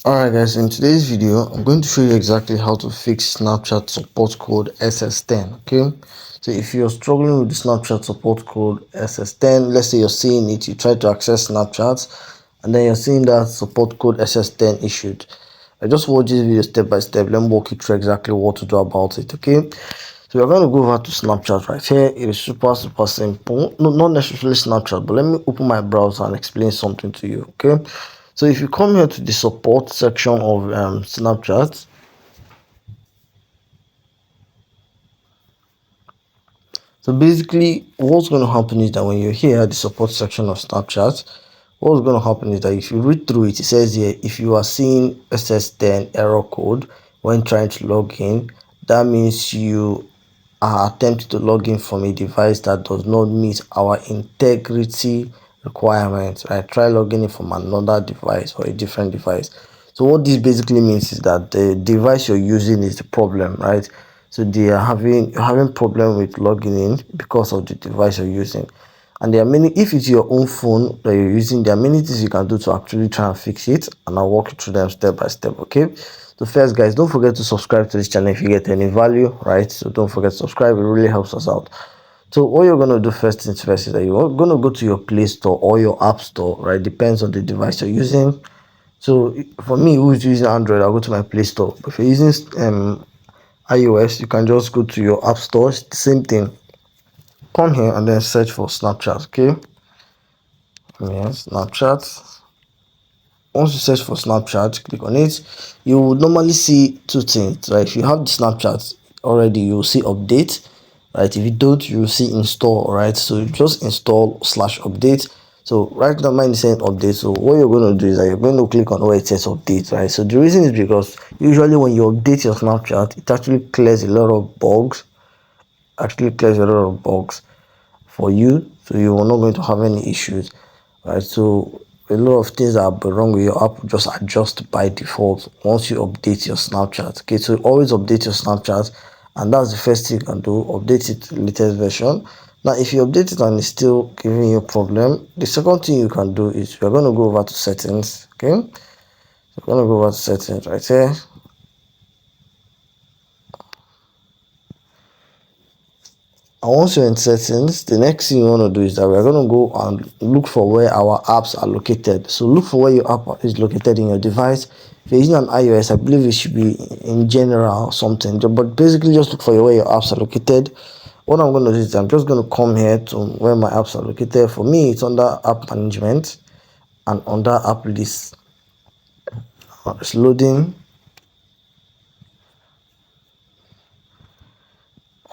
Alright guys, in today's video I'm going to show you exactly how to fix Snapchat support code SS10. Okay, so if you're struggling with the Snapchat support code SS10, let's say you're seeing it, you try to access Snapchat and then you're seeing that support code SS10 issued. I just watch this video step by step. Let me walk you through exactly what to do about it. Okay, so we're going to go over to Snapchat right here. It is super simple. No, not necessarily Snapchat, but let me open my browser and explain something to you. Okay, so if you come here to the support section of Snapchat, so basically what's going to happen is that when you're here at the support section of Snapchat, what's going to happen is that if you read through it, it says here, if you are seeing SS10 error code when trying to log in, that means you are attempting to log in from a device that does not meet our integrity requirements. Right, try logging in from another device or a different device. So what this basically means is that the device you're using is the problem, right? So they are having problem with logging in because of the device you're using. And there are many, if it's your own phone that you're using, there are many things you can do to actually try and fix it, and I'll walk you through them step by step. Okay, so first guys, don't forget to subscribe to this channel if you get any value, right? So don't forget to subscribe, it really helps us out. So what you're going to do first things first is that you're going to go to your Play Store or your App Store, right? Depends on the device you're using. So for me, who's using Android, I'll go to my Play Store. But if you're using iOS, you can just go to your App Store. It's the same thing. Come here and then search for Snapchat. Okay, yes, Snapchat. Once you search for Snapchat, click on it. You will normally see two things, right? If you have the Snapchat already, you will see update, right? If you don't, you will see install, right? So you just install /update. So right now mine is saying update. So what you're going to do is that you're going to click on where it says update, right? So the reason is because usually when you update your Snapchat, it actually clears a lot of bugs. For you, so you're not going to have any issues, right? So a lot of things that are wrong with your app just adjust by default once you update your Snapchat. Okay, so always update your Snapchat, and that's the first thing you can do. Update it to the latest version. Now if you update it and it's still giving you a problem, the second thing you can do is we're going to go over to settings. Okay, so we're going to go over to settings right here. And once you're in settings, the next thing you want to do is that we're going to go and look for where our apps are located. So look for where your app is located in your device. If you're using an iOS, I believe it should be in general or something, but basically just look for where your apps are located. What I'm going to do is I'm just going to come here to where my apps are located. For me, it's under app management and under app list. It's loading.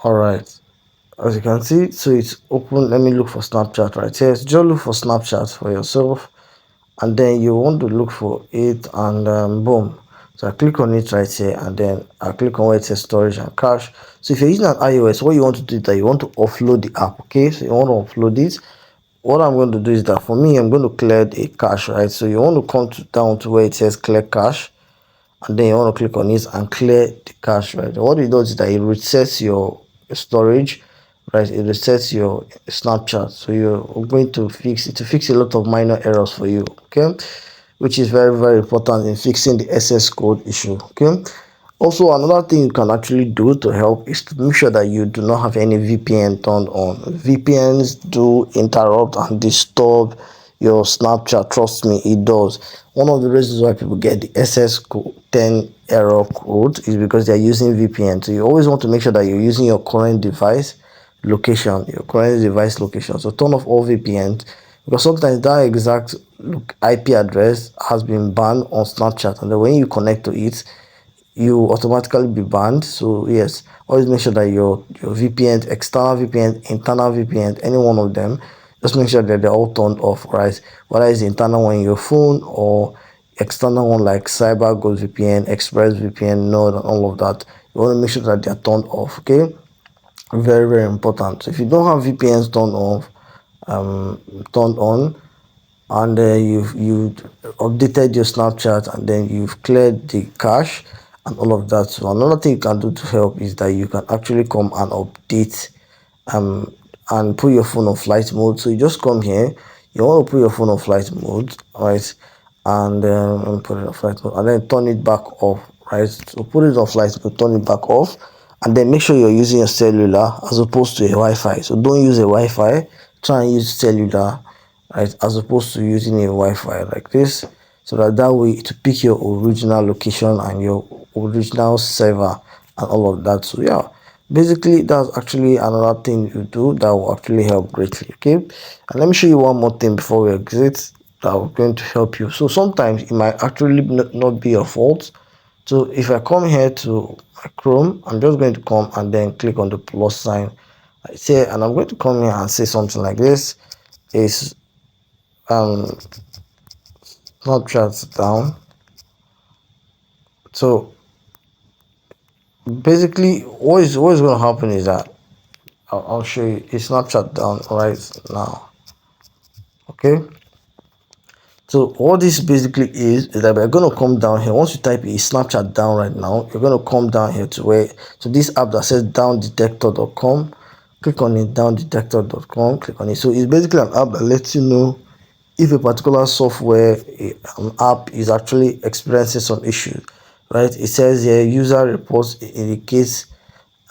All right, as you can see, so it's open. Let me look for Snapchat right here. So just look for Snapchat for yourself, and then you want to look for it, and boom, so I click on it right here, and then I click on where it says storage and cache. So if you're using an iOS, what you want to do is that you want to offload the app. Okay, so you want to offload it. What I'm going to do is that for me, I'm going to clear the cache, right? So you want to come down to where it says clear cache, and then you want to click on it and clear the cache, right? What it does is that it resets your storage, right? It resets your Snapchat, so you're going to fix it to fix a lot of minor errors for you. Okay, which is very important in fixing the SS code issue. Okay, also another thing you can actually do to help is to make sure that you do not have any VPN turned on. VPNs do interrupt and disturb your Snapchat. Trust me, it does. One of the reasons why people get the SS10 error code is because they're using VPN. So you always want to make sure that you're using your current device location, so turn off all VPNs, because sometimes that exact IP address has been banned on Snapchat, and then when you connect to it, you automatically be banned. So yes, always make sure that your VPN, external VPN, internal VPN, any one of them, just make sure that they're all turned off, right? Whether it's the internal one in your phone or external one like CyberGhost VPN, Express VPN, Node, and all of that, you want to make sure that they're turned off. Okay, very important. So if you don't have VPNs turned on, and you've updated your Snapchat, and then you've cleared the cache and all of that, so another thing you can do to help is that you can actually come and update and put your phone on flight mode. So you just come here, you want to put your phone on flight mode, right? and put it on flight mode, and then turn it back off, right? So put it on flight mode, turn it back off, and then make sure you're using a cellular as opposed to a Wi-Fi. So don't use a Wi-Fi, try and use cellular, right, as opposed to using a Wi-Fi like this, so that way it will pick your original location and your original server and all of that. So yeah, basically that's actually another thing you do that will actually help greatly. Okay, and let me show you one more thing before we exit that are going to help you. So sometimes it might actually not be your fault. So if I come here to my Chrome, I'm just going to come and then click on the plus sign right here, and I'm going to come here and say something like this is Snapchat down. So basically what is going to happen is that I'll show you. It's Snapchat down right now. Okay, so all this basically is that we're going to come down here. Once you type a Snapchat down right now, you're going to come down here to where, so this app that says downdetector.com, click on it, downdetector.com, click on it. So it's basically an app that lets you know if a particular software an app is actually experiencing some issues, right? It says here user reports indicates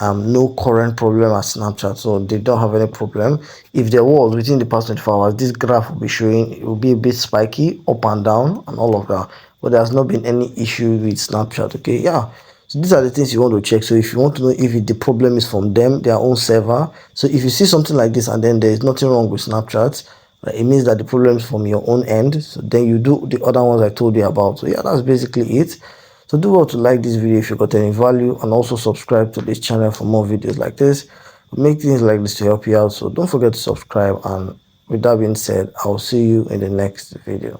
no current problem at Snapchat, so they don't have any problem. If there was within the past 24 hours, this graph will be showing, it will be a bit spiky up and down and all of that, but there's not been any issue with Snapchat. Okay, yeah, so these are the things you want to check. So if you want to know if the problem is from them, their own server, so if you see something like this and then there is nothing wrong with Snapchat, it means that the problem is from your own end. So then you do the other ones I told you about. So yeah, that's basically it. So do well to like this video if you got any value, and also subscribe to this channel for more videos like this. We make things like this to help you out, so don't forget to subscribe. And with that being said, I'll see you in the next video.